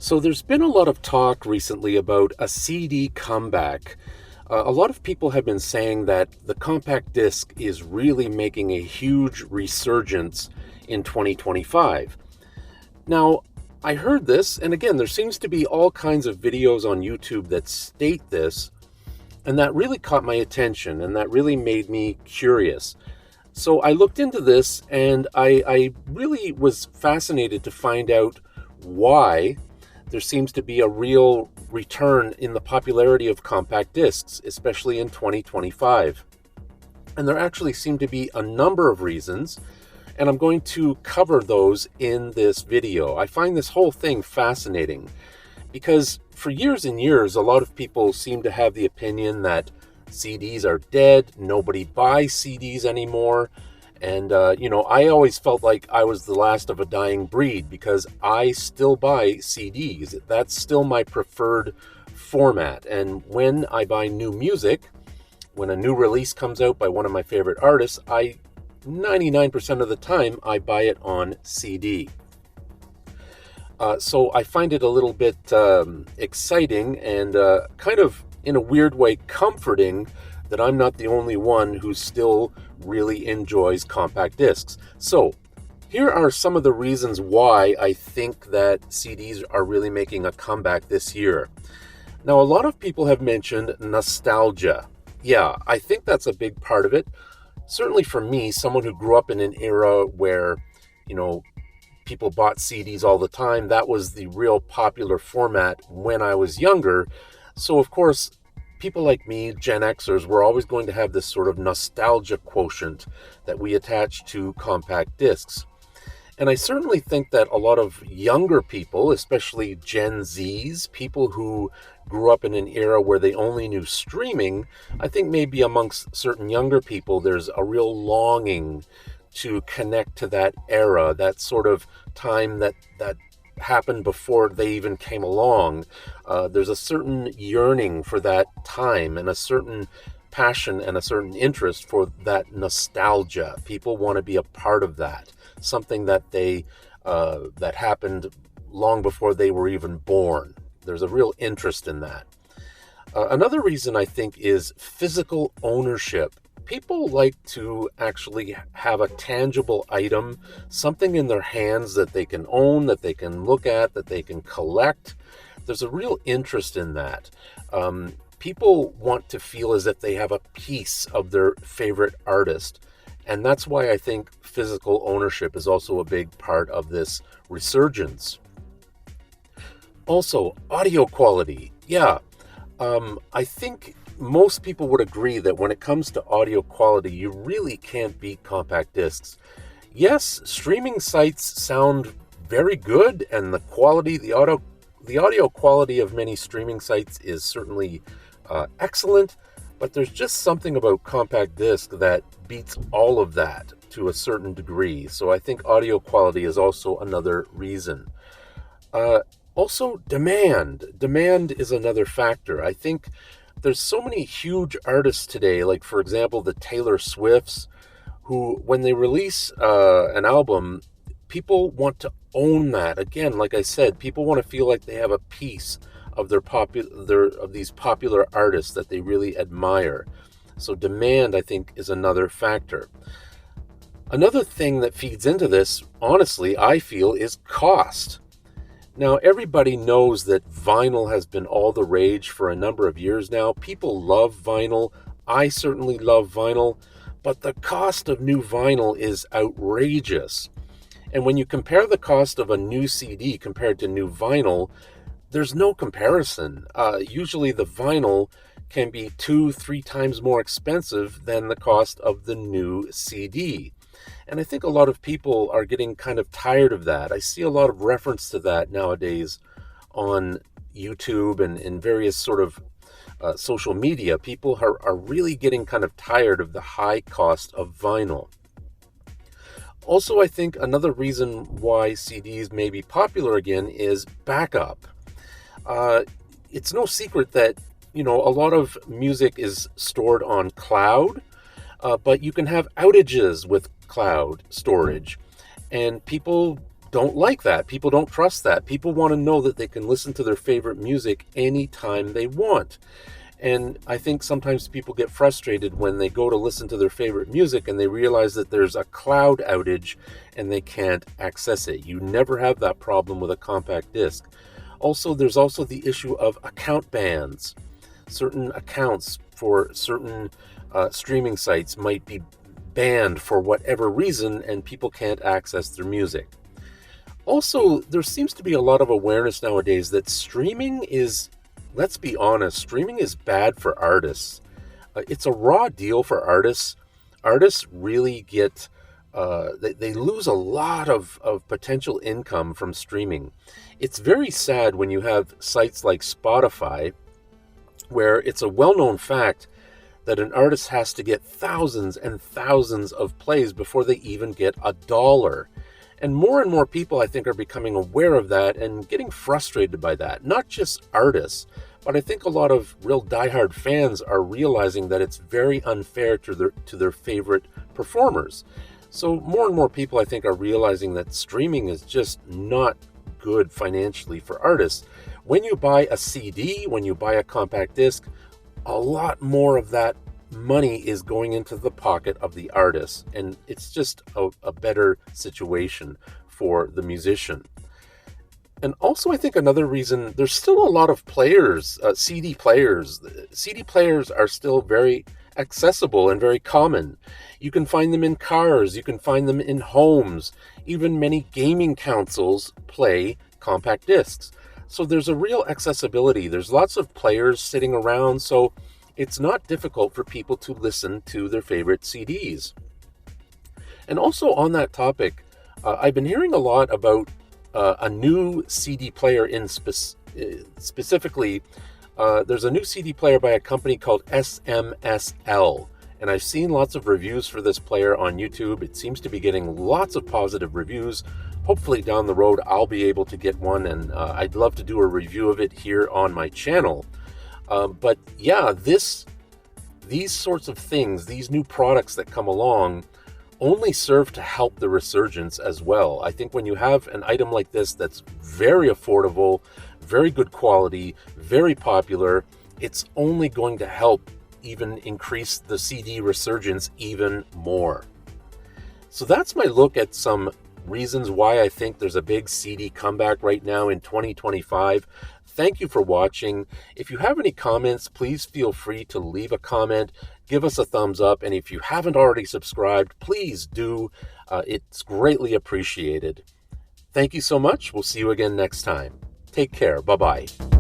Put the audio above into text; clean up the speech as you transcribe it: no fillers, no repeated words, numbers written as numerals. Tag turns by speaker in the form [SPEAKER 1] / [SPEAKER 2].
[SPEAKER 1] So there's been a lot of talk recently about a CD comeback. A lot of people have been saying that the compact disc is really making a huge resurgence in 2025. Now, I heard this, and again, there seems to be all kinds of videos on YouTube that state this, and that really caught my attention, and that really made me curious. So I looked into this, and I really was fascinated to find out why there seems to be a real return in the popularity of compact discs, especially in 2025. And there actually seem to be a number of reasons, and I'm going to cover those in this video. I find this whole thing fascinating because for years and years, a lot of people seem to have the opinion that CDs are dead, nobody buys CDs anymore. And, I always felt like I was the last of a dying breed because I still buy CDs. That's still my preferred format. And when I buy new music, when a new release comes out by one of my favorite artists, 99% of the time, I buy it on CD. So I find it a little bit exciting and kind of, in a weird way, comforting that I'm not the only one who still really enjoys compact discs. So here are some of the reasons why I think that CDs are really making a comeback this year. Now, a lot of people have mentioned nostalgia. Yeah, I think that's a big part of it. Certainly for me, someone who grew up in an era where, people bought CDs all the time, that was the real popular format when I was younger. So, of course, people like me, Gen Xers, we're always going to have this sort of nostalgia quotient that we attach to compact discs. And I certainly think that a lot of younger people, especially Gen Zs, people who grew up in an era where they only knew streaming, I think maybe amongst certain younger people, there's a real longing to connect to that era, that sort of time that happened before they even came along. There's a certain yearning for that time and a certain passion and a certain interest for that nostalgia. People want to be a part of that, something that that happened long before they were even born. There's a real interest in that. Another reason I think is physical ownership. People like to actually have a tangible item, something in their hands that they can own, that they can look at, that they can collect. There's a real interest in that. People want to feel as if they have a piece of their favorite artist. And that's why I think physical ownership is also a big part of this resurgence. Also, audio quality. Yeah, I think most people would agree that when it comes to audio quality, you really can't beat compact discs. Yes, streaming sites sound very good, and the audio quality of many streaming sites is certainly excellent, but there's just something about compact disc that beats all of that to a certain degree. So I think audio quality is also another reason. Also, demand. Demand is another factor. I think there's so many huge artists today, like, for example, the Taylor Swifts, who, when they release an album, people want to own that. Again, like I said, people want to feel like they have a piece of of these popular artists that they really admire. So demand, I think, is another factor. Another thing that feeds into this, honestly, I feel, is cost. Now, everybody knows that vinyl has been all the rage for a number of years now. People love vinyl. I certainly love vinyl, but the cost of new vinyl is outrageous. And when you compare the cost of a new CD compared to new vinyl, there's no comparison. Usually the vinyl can be 2-3 times more expensive than the cost of the new CD. And I think a lot of people are getting kind of tired of that. I see a lot of reference to that nowadays on YouTube and in various sort of social media. People are really getting kind of tired of the high cost of vinyl. Also, I think another reason why CDs may be popular again is backup. It's no secret that, a lot of music is stored on cloud, but you can have outages with cloud storage. And people don't like that. People don't trust that. People want to know that they can listen to their favorite music anytime they want. And I think sometimes people get frustrated when they go to listen to their favorite music and they realize that there's a cloud outage and they can't access it. You never have that problem with a compact disc. Also, there's also the issue of account bans. Certain accounts for certain streaming sites might be banned for whatever reason, and people can't access their music. Also, there seems to be a lot of awareness nowadays that streaming is, let's be honest, streaming is bad for artists. It's a raw deal for artists. Artists really get, they lose a lot of potential income from streaming. It's very sad when you have sites like Spotify, where it's a well-known fact that an artist has to get thousands and thousands of plays before they even get $1. And more people, I think, are becoming aware of that and getting frustrated by that. Not just artists, but I think a lot of real diehard fans are realizing that it's very unfair to their favorite performers. So more and more people, I think, are realizing that streaming is just not good financially for artists. When you buy a CD, when you buy a compact disc, a lot more of that money is going into the pocket of the artist, and it's just a better situation for the musician. And also, I think another reason, there's still a lot of players, CD players. CD players are still very accessible and very common. You can find them in cars, you can find them in homes. Even many gaming consoles play compact discs. So there's a real accessibility. There's lots of players sitting around, so it's not difficult for people to listen to their favorite CDs. And also on that topic, I've been hearing a lot about a new CD player specifically. There's a new CD player by a company called SMSL. And I've seen lots of reviews for this player on YouTube. It seems to be getting lots of positive reviews. Hopefully down the road, I'll be able to get one, and I'd love to do a review of it here on my channel. But yeah, these sorts of things, these new products that come along, only serve to help the resurgence as well. I think when you have an item like this that's very affordable, very good quality, very popular, it's only going to help even increase the CD resurgence even more. So that's my look at some reasons why I think there's a big CD comeback right now in 2025. Thank you for watching. If you have any comments, please feel free to leave a comment, give us a thumbs up, and if you haven't already subscribed, please do. It's greatly appreciated. Thank you so much. We'll see you again next time. Take care. Bye-bye.